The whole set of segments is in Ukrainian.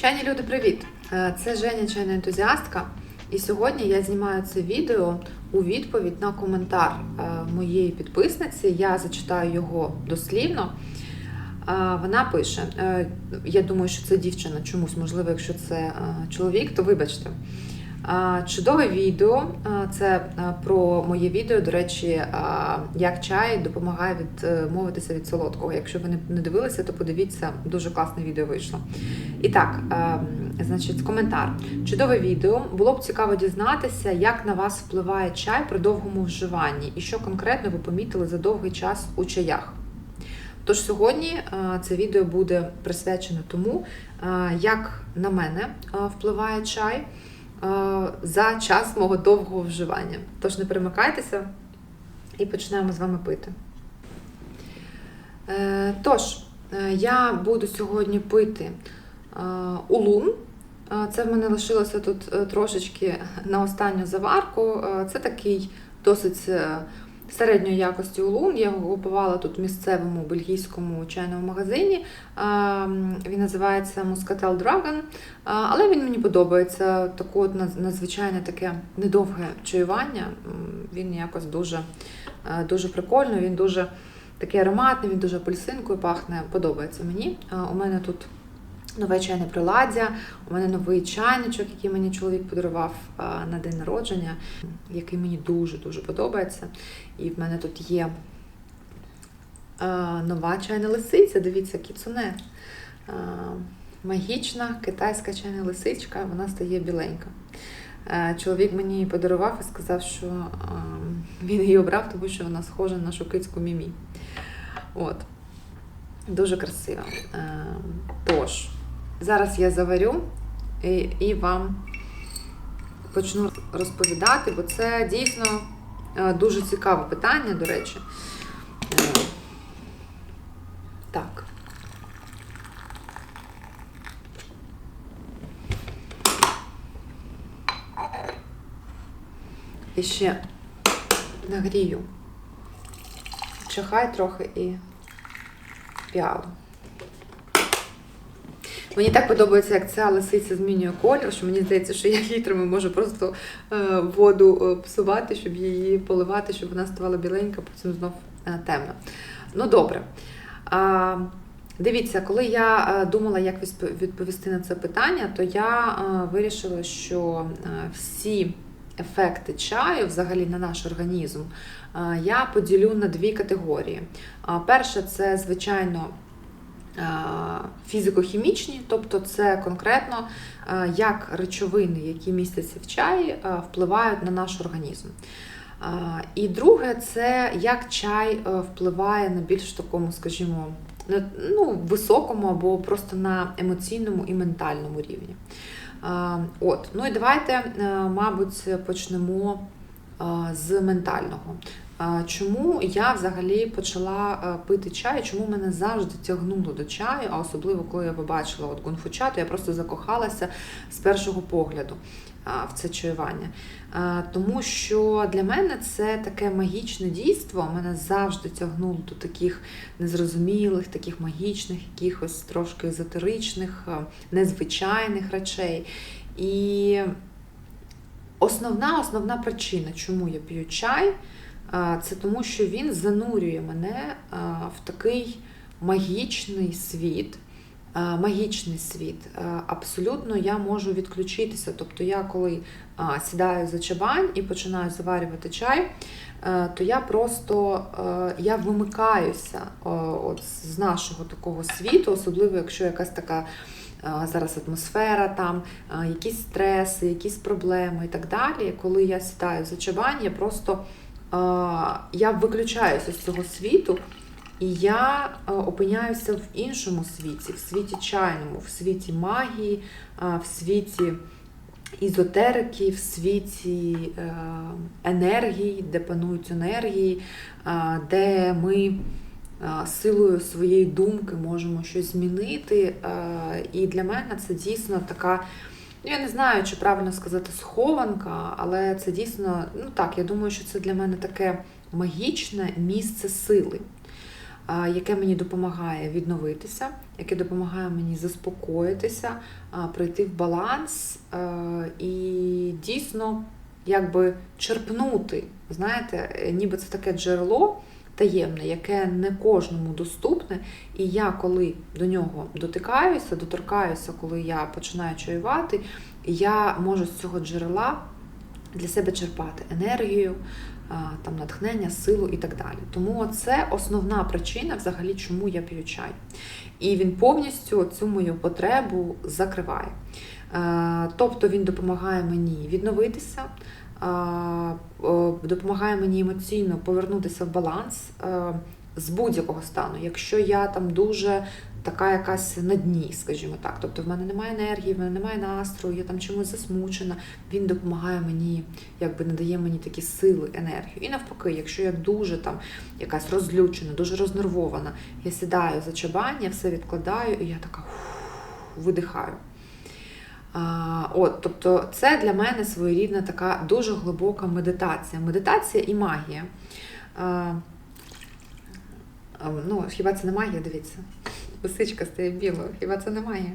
Чайні люди, привіт! Це Женя, чайна ентузіастка. І сьогодні я знімаю це відео у відповідь на коментар моєї підписниці. Я зачитаю його дослівно. Вона пише, я думаю, що це дівчина чомусь, можливо, якщо це чоловік, то вибачте. Чудове відео, це про моє відео, до речі, як чай допомагає відмовитися від солодкого. Якщо ви не дивилися, то подивіться, дуже класне відео вийшло. І так, значить, коментар. Чудове відео, було б цікаво дізнатися, як на вас впливає чай при довгому вживанні і що конкретно ви помітили за довгий час у чаях. Тож сьогодні це відео буде присвячено тому, як на мене впливає чай за час мого довгого вживання. Тож не перемикайтеся і почнемо з вами пити. Тож, я буду сьогодні пити улун. Це в мене лишилося тут трошечки на останню заварку. Це такий досить середньої якості улун. Я його купувала тут в місцевому бельгійському чайному магазині. Він називається Muscatel Dragon, але він мені подобається. Таке от надзвичайне таке недовге чаювання. Він якось дуже прикольно, він дуже такий ароматний, він дуже апельсинкою пахне, подобається мені. У мене тут нове чайне приладдя, у мене новий чайничок, який мені чоловік подарував на день народження, який мені дуже-дуже подобається. І в мене тут є нова чайна лисиця, дивіться, кіцуне. Магічна китайська чайна лисичка, вона стає біленька. Чоловік мені її подарував і сказав, що він її обрав, тому що вона схожа на шокицьку Мімі. От. Дуже красиво. Тож, зараз я заварю і вам почну розповідати, бо це дійсно дуже цікаве питання, до речі. Так. І ще нагрію чахай трохи і піалу. Мені так подобається, як ця лисиця змінює колір, що мені здається, що я літрами можу просто воду псувати, щоб її поливати, щоб вона ставала біленька, потім знов темна. Ну, добре. Дивіться, коли я думала, як відповісти на це питання, то я вирішила, що всі ефекти чаю взагалі на наш організм я поділю на дві категорії. Перша – це, звичайно, фізико-хімічні, тобто це конкретно, як речовини, які містяться в чаї, впливають на наш організм. І друге – це як чай впливає на більш такому, скажімо, високому або просто на емоційному і ментальному рівні. Ну і давайте, мабуть, почнемо з ментального. Чому я взагалі почала пити чай, чому мене завжди тягнуло до чаю, а особливо, коли я побачила гунфу-чай, то я просто закохалася з першого погляду в це чаювання. Тому що для мене це таке магічне дійство, мене завжди тягнуло до таких незрозумілих, таких магічних, якихось трошки езотеричних, незвичайних речей. І основна причина, чому я п'ю чай, це тому, що він занурює мене в такий магічний світ. Абсолютно я можу відключитися. Тобто я коли сідаю за чабань і починаю заварювати чай, то я просто вимикаюся з нашого такого світу, особливо якщо якась така зараз атмосфера, там якісь стреси, якісь проблеми і так далі. Коли я сідаю за чабань, я виключаюся з цього світу, і я опиняюся в іншому світі, в світі чайному, в світі магії, в світі езотерики, в світі енергії, де панують енергії, де ми силою своєї думки можемо щось змінити. І для мене це дійсно така, я не знаю, чи правильно сказати схованка, але це дійсно, я думаю, що це для мене таке магічне місце сили. яке мені допомагає відновитися, яке допомагає мені заспокоїтися, прийти в баланс і дійсно якби черпнути, знаєте, ніби це таке джерело таємне, яке не кожному доступне, і я коли до нього доторкаюся, коли я починаю чаювати, я можу з цього джерела для себе черпати енергію, там, натхнення, силу і так далі. Тому це основна причина взагалі, чому я п'ю чай. І він повністю цю мою потребу закриває. Тобто він допомагає мені відновитися, допомагає мені емоційно повернутися в баланс з будь-якого стану. Якщо я там дуже така якась на дні, скажімо так, тобто в мене немає енергії, в мене немає настрою, я там чимось засмучена, він допомагає мені, якби надає мені такі сили, енергію. І навпаки, якщо я дуже там якась розлючена, дуже рознервована, я сідаю за чабання, все відкладаю, і я така видихаю. Тобто це для мене своєрідна така дуже глибока медитація. Медитація і магія. Хіба це не магія, дивіться? Лисичка стає білою, хіба це не магія?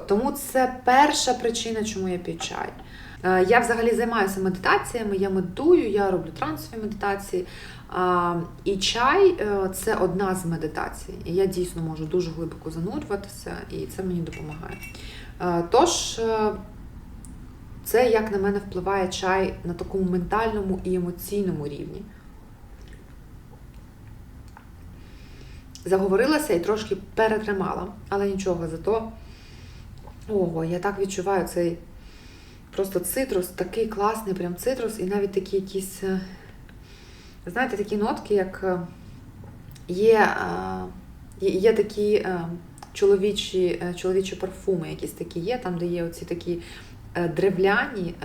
Тому це перша причина, чому я п'ю чай. Я взагалі займаюся медитаціями, я медитую, я роблю трансові медитації. І чай – це одна з медитацій. І я дійсно можу дуже глибоко занурюватися, і це мені допомагає. Тож, це, як на мене, впливає чай на такому ментальному і емоційному рівні. Заговорилася і трошки перетримала, але нічого, зато, я так відчуваю цей просто цитрус, такий класний прям цитрус, і навіть такі якісь, знаєте, такі нотки, як є такі чоловічі парфуми, якісь такі є, там, де є оці такі древляні,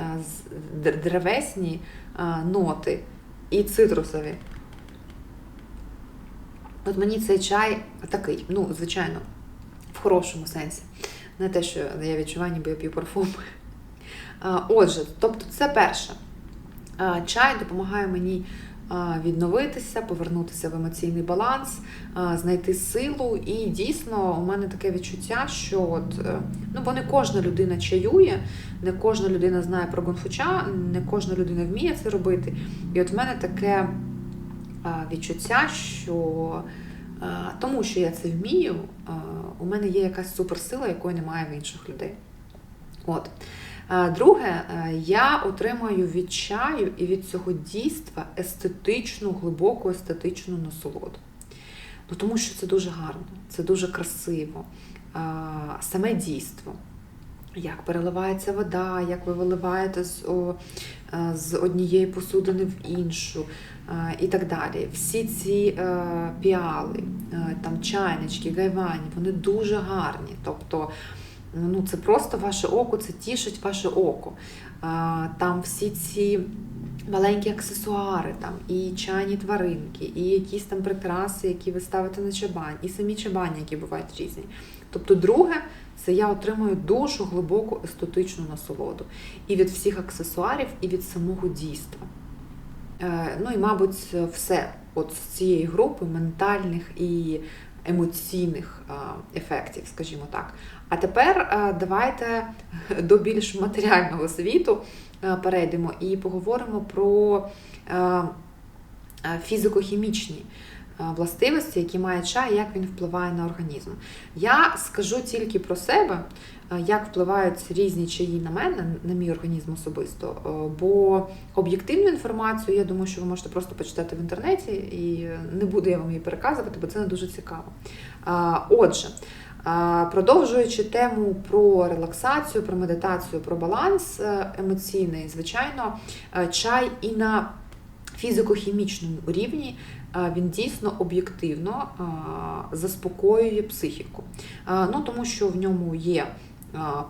древесні ноти і цитрусові. От мені цей чай такий, звичайно, в хорошому сенсі. Не те, що я відчуваю, ніби я п'ю парфум. Отже, тобто це перше. Чай допомагає мені відновитися, повернутися в емоційний баланс, знайти силу. І дійсно у мене таке відчуття, що бо не кожна людина чаює, не кожна людина знає про гунфуча, не кожна людина вміє це робити. І от в мене таке відчуття, що тому що я це вмію, у мене є якась суперсила, якої немає в інших людей. Друге, я отримую від чаю і від цього дійства глибоку естетичну насолоду. Тому що це дуже гарно, це дуже красиво. Саме дійство. Як переливається вода, як ви виливаєте з однієї посудини в іншу і так далі. Всі ці піали, там чайнички, гайвані, вони дуже гарні. Тобто, це просто ваше око, це тішить ваше око. Там всі ці маленькі аксесуари, там і чайні тваринки, і якісь там прикраси, які ви ставите на чабань, і самі чабані, які бувають різні. Тобто, друге, це я отримую дуже глибоку естетичну насолоду. І від всіх аксесуарів, і від самого дійства. І, мабуть, все от з цієї групи ментальних і емоційних ефектів, скажімо так. А тепер давайте до більш матеріального світу перейдемо і поговоримо про фізико-хімічні властивості, які має чай, як він впливає на організм. Я скажу тільки про себе, як впливають різні чаї на мене, на мій організм особисто, бо об'єктивну інформацію, я думаю, що ви можете просто почитати в інтернеті, і не буду я вам її переказувати, бо це не дуже цікаво. Отже, продовжуючи тему про релаксацію, про медитацію, про баланс емоційний, звичайно, чай і на фізико-хімічному рівні він дійсно об'єктивно заспокоює психіку. Тому що в ньому є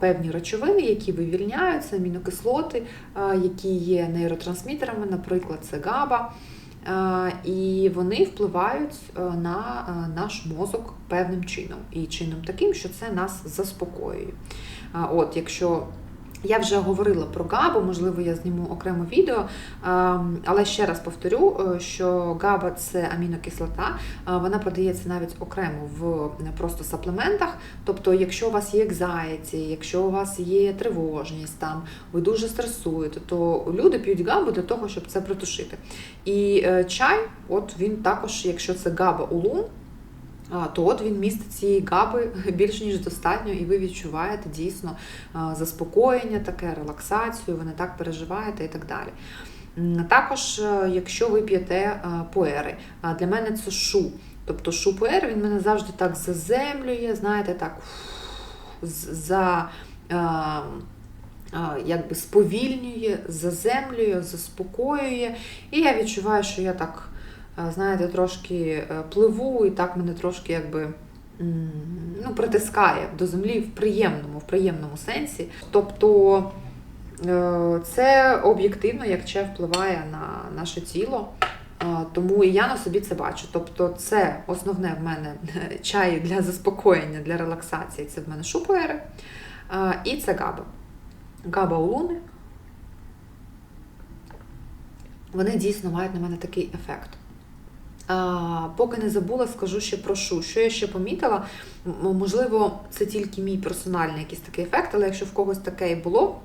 певні речовини, які вивільняються, амінокислоти, які є нейротрансмітерами, наприклад, це габа, і вони впливають на наш мозок певним чином. І чином таким, що це нас заспокоює. Якщо Я вже говорила про ГАБу, можливо, я зніму окремо відео, але ще раз повторю, що ГАБа – це амінокислота, вона продається навіть окремо в просто саплементах. Тобто, якщо у вас є екзайті, якщо у вас є тривожність, там, ви дуже стресуєте, то люди п'ють ГАБу для того, щоб це притушити. І чай, от він також, якщо це ГАБа-улун, то от він містить цієї ГАБи більш ніж достатньо, і ви відчуваєте дійсно заспокоєння таке, релаксацію, ви не так переживаєте і так далі. Також, якщо ви п'єте пуери, для мене це шу. Тобто шу-пуер, він мене завжди так заземлює, знаєте, так якби сповільнює, заземлює, заспокоює. І я відчуваю, що я так, знаєте, трошки пливу, і так мене трошки якби притискає до землі в приємному сенсі. Тобто це об'єктивно, як чай впливає на наше тіло, тому і я на собі це бачу. Тобто це основне в мене чай для заспокоєння, для релаксації, це в мене шу-пуери, і це ГАБа. ГАБа-улуни, вони дійсно мають на мене такий ефект. Поки не забула, скажу ще про шу. Що я ще помітила, можливо, це тільки мій персональний якийсь такий ефект, але якщо в когось таке і було,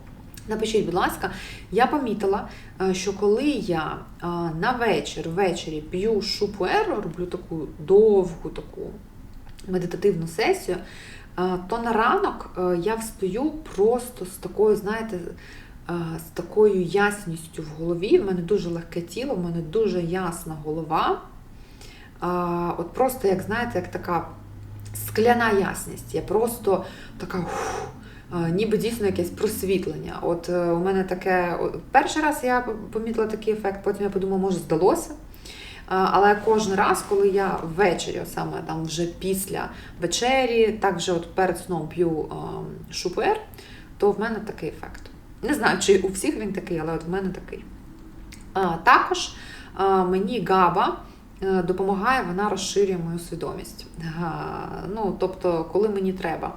напишіть, будь ласка. Я помітила, що коли я ввечері п'ю шу-пуеру, роблю таку довгу таку медитативну сесію, то на ранок я встаю просто з такою, знаєте, з такою ясністю в голові. В мене дуже легке тіло, в мене дуже ясна голова. От просто, як знаєте, як така скляна ясність. Я просто така, ніби дійсно якесь просвітлення. От у мене таке, перший раз я помітила такий ефект, потім я подумала, може здалося. Але кожен раз, коли я ввечері, саме там вже після вечері, також от перед сном п'ю шу-пуер, то в мене такий ефект. Не знаю, чи у всіх він такий, але от в мене такий. Також мені ГАБа допомагає, вона розширює мою свідомість. Тобто, коли мені треба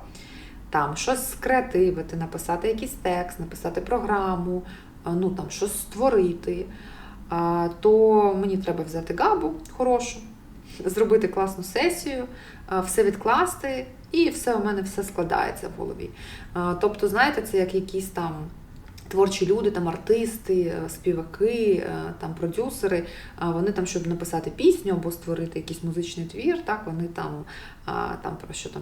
там щось скреативити, написати якийсь текст, написати програму, щось створити, то мені треба взяти ГАБу хорошу, зробити класну сесію, все відкласти, і все у мене все складається в голові. Тобто, знаєте, це як якісь там творчі люди, там артисти, співаки, там продюсери, вони там, щоб написати пісню або створити якийсь музичний твір, так, вони там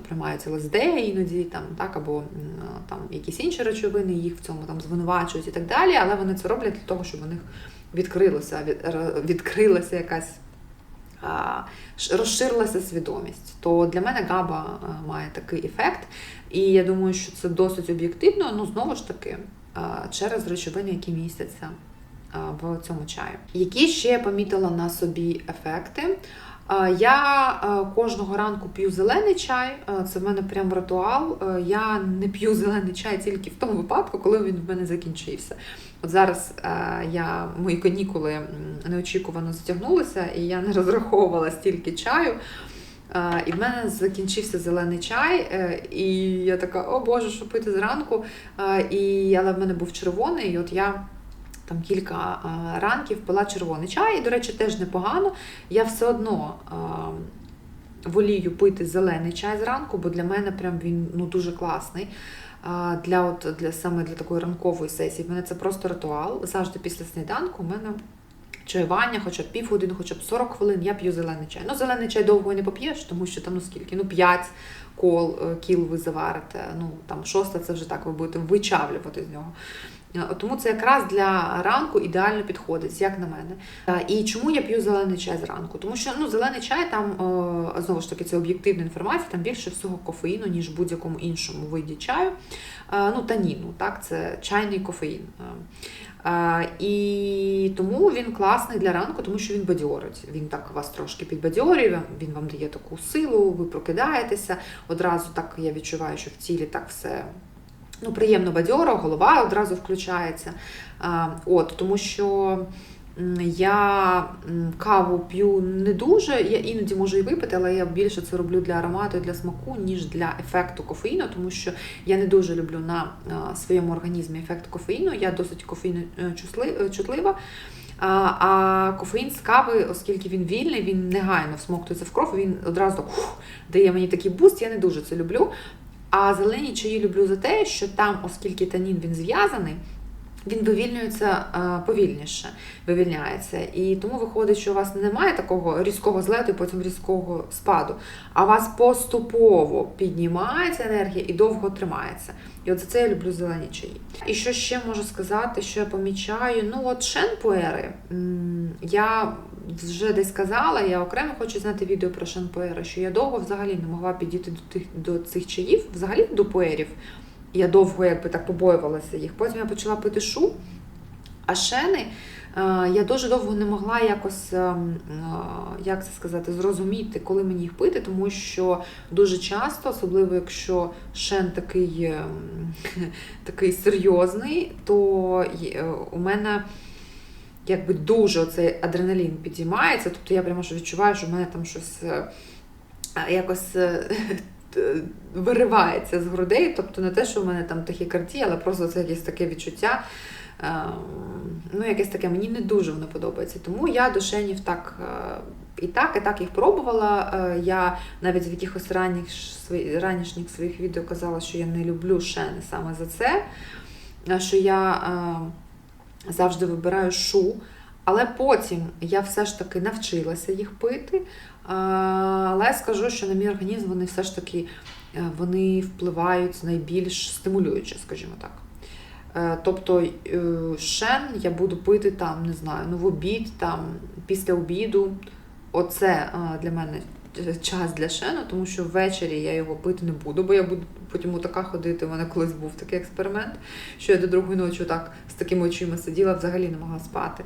приймають ЛСД іноді, або там якісь інші речовини, їх в цьому там звинувачують і так далі, але вони це роблять для того, щоб у них відкрилася якась, розширилася свідомість. То для мене ГАБа має такий ефект, і я думаю, що це досить об'єктивно, знову ж таки, через речовини, які містяться в цьому чаю. Які ще я помітила на собі ефекти? Я кожного ранку п'ю зелений чай, це в мене прям ритуал. Я не п'ю зелений чай тільки в тому випадку, коли він в мене закінчився. От зараз мої канікули неочікувано затягнулися, і я не розраховувала стільки чаю. І в мене закінчився зелений чай, і я така, о Боже, що пити зранку? Але в мене був червоний, і от я там кілька ранків пила червоний чай, і, до речі, теж непогано. Я все одно волію пити зелений чай зранку, бо для мене прям він дуже класний. Саме для такої ранкової сесії. В мене це просто ритуал. Завжди після сніданку в мене чаювання, хоча б півгодини, хоча б 40 хвилин, я п'ю зелений чай. Зелений чай довго не поп'єш, тому що там, 5 кіл ви заварите. 6 це вже так, ви будете вичавлювати з нього. Тому це якраз для ранку ідеально підходить, як на мене. І чому я п'ю зелений чай зранку? Тому що зелений чай, там, знову ж таки, це об'єктивна інформація, там більше всього кофеїну, ніж в будь-якому іншому виді чаю. Таніну, так, це чайний кофеїн. І тому він класний для ранку, тому що він бадьорить. Він так вас трошки підбадьорює, він вам дає таку силу, ви прокидаєтеся. Одразу так я відчуваю, що в тілі так все приємно бадьоро, голова одразу включається. Тому що Я каву п'ю не дуже, я іноді можу і випити, але я більше це роблю для аромату і для смаку, ніж для ефекту кофеїну, тому що я не дуже люблю на своєму організмі ефект кофеїну, я досить кофеїночутлива. А кофеїн з кави, оскільки він вільний, він негайно всмоктується в кров, він одразу так, дає мені такий буст, я не дуже це люблю. А зелені чаї люблю за те, що там, оскільки танін він зв'язаний, він вивільнюється повільніше, вивільняється. І тому виходить, що у вас немає такого різкого злету і потім різкого спаду, а у вас поступово піднімається енергія і довго тримається. І от за це я люблю зелені чаї. І що ще можу сказати, що я помічаю? Ну от шенпуери, я вже десь казала, я окремо хочу зняти відео про шенпуери, що я довго взагалі не могла підійти до цих чаїв, взагалі до пуерів. Я довго так побоювалася їх. Потім я почала пити шу, а шени я дуже довго не могла якось, як це сказати, зрозуміти, коли мені їх пити, тому що дуже часто, особливо якщо шен такий серйозний, то у мене якби дуже оцей адреналін підіймається, тобто я прямо відчуваю, що в мене там щось якось виривається з грудей, тобто не те, що в мене там тахікардія, але просто це якесь таке відчуття, ну якесь таке, мені не дуже воно подобається. Тому я до шенів і так їх пробувала. Я навіть в якихось ранішніх своїх відео казала, що я не люблю шени саме за це, що я завжди вибираю шу, але потім я все ж таки навчилася їх пити, але скажу, що на мій організм вони все ж таки вони впливають найбільш стимулююче, скажімо так. Тобто шен я буду пити там, не знаю, в обід, там, після обіду. Оце для мене час для шену, тому що ввечері я його пити не буду, бо я буду потім отака ходити. У мене колись був такий експеримент, що я до другої ночі так з такими очима сиділа, взагалі не могла спати.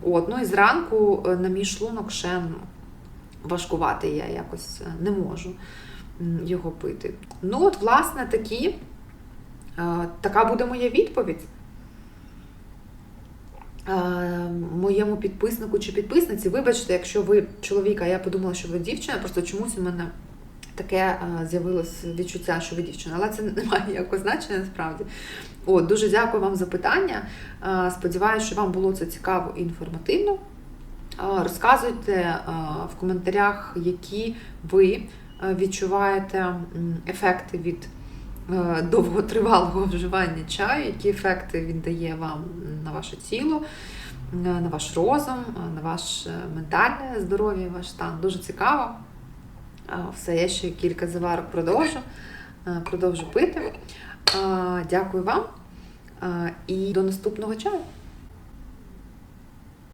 Ну і зранку на мій шлунок шен важкувати, я якось не можу його пити. Ну от, власне, така буде моя відповідь моєму підписнику чи підписниці. Вибачте, якщо ви чоловік, а я подумала, що ви дівчина, просто чомусь у мене таке з'явилось відчуття, що ви дівчина, але це не має ніякого значення насправді. Дуже дякую вам за питання. Сподіваюся, що вам було це цікаво і інформативно. Розказуйте в коментарях, які ви відчуваєте ефекти від довготривалого вживання чаю, які ефекти він дає вам на ваше тіло, на ваш розум, на ваше ментальне здоров'я, ваш стан. Дуже цікаво. Все, я ще кілька заварок продовжу пити. Дякую вам і до наступного чаю.